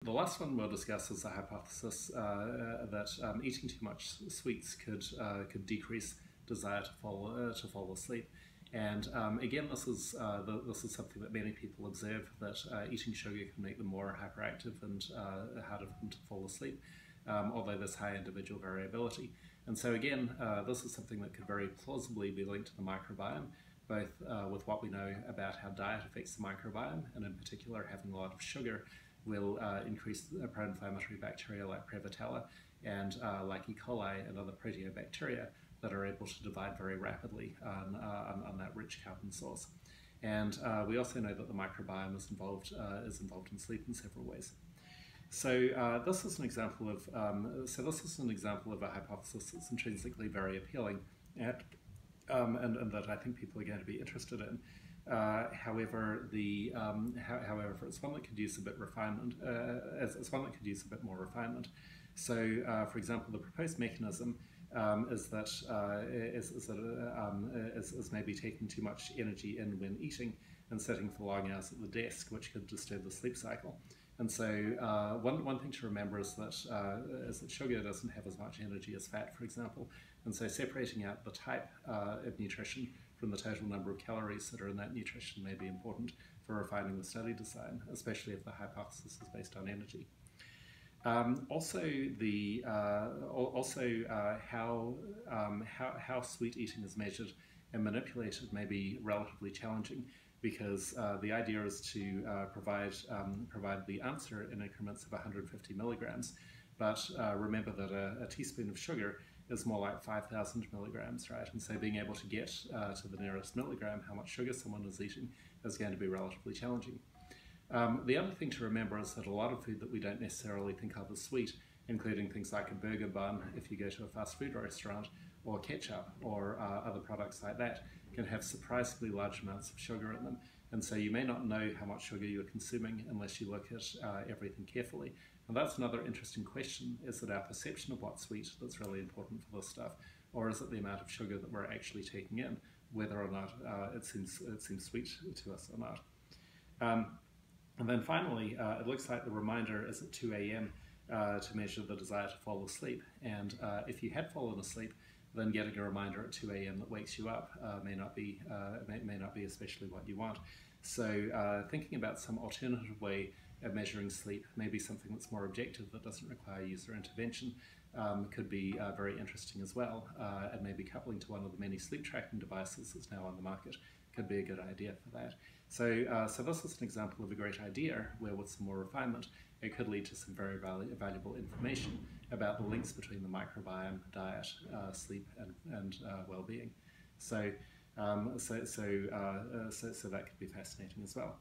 The last one we'll discuss is the hypothesis that eating too much sweets could decrease desire to fall asleep. And again, this is something that many people observe, that eating sugar can make them more hyperactive and harder for them to fall asleep, although there's high individual variability. And so again, this is something that could very plausibly be linked to the microbiome, both with what we know about how diet affects the microbiome, and in particular having a lot of sugar will increase pro-inflammatory bacteria like Prevotella and like E. coli and other proteobacteria that are able to divide very rapidly on that rich carbon source. And we also know that the microbiome is involved in sleep in several ways. So this is an example of a hypothesis that's intrinsically very appealing and that I think people are going to be interested in. However, it's one that could use a bit refinement. It's one that could use a bit more refinement. So, for example, the proposed mechanism is maybe taking too much energy in when eating and sitting for long hours at the desk, which could disturb the sleep cycle. And so, one thing to remember is that sugar doesn't have as much energy as fat, for example. And so, separating out the type of nutrition from the total number of calories that are in that nutrition may be important for refining the study design, especially if the hypothesis is based on energy. How sweet eating is measured and manipulated may be relatively challenging, because the idea is to provide the answer in increments of 150 milligrams. But remember that a teaspoon of sugar is more like 5,000 milligrams, right? And so being able to get to the nearest milligram how much sugar someone is eating is going to be relatively challenging. The other thing to remember is that a lot of food that we don't necessarily think of as sweet, including things like a burger bun if you go to a fast food restaurant, or ketchup, or other products like that, can have surprisingly large amounts of sugar in them. And so you may not know how much sugar you're consuming unless you look at everything carefully. And that's another interesting question: is it our perception of what's sweet that's really important for this stuff, or is it the amount of sugar that we're actually taking in, whether or not it seems sweet to us or not? And then finally, it looks like the reminder is at 2 a.m. To measure the desire to fall asleep. And if you had fallen asleep, then getting a reminder at 2 a.m. that wakes you up may not be especially what you want. So thinking about some alternative way of measuring sleep, maybe something that's more objective, that doesn't require user intervention, could be very interesting as well. And maybe coupling to one of the many sleep tracking devices that's now on the market could be a good idea for that. So, so this is an example of a great idea where, with some more refinement, it could lead to some very valuable information about the links between the microbiome, diet, sleep, and well-being. So that could be fascinating as well.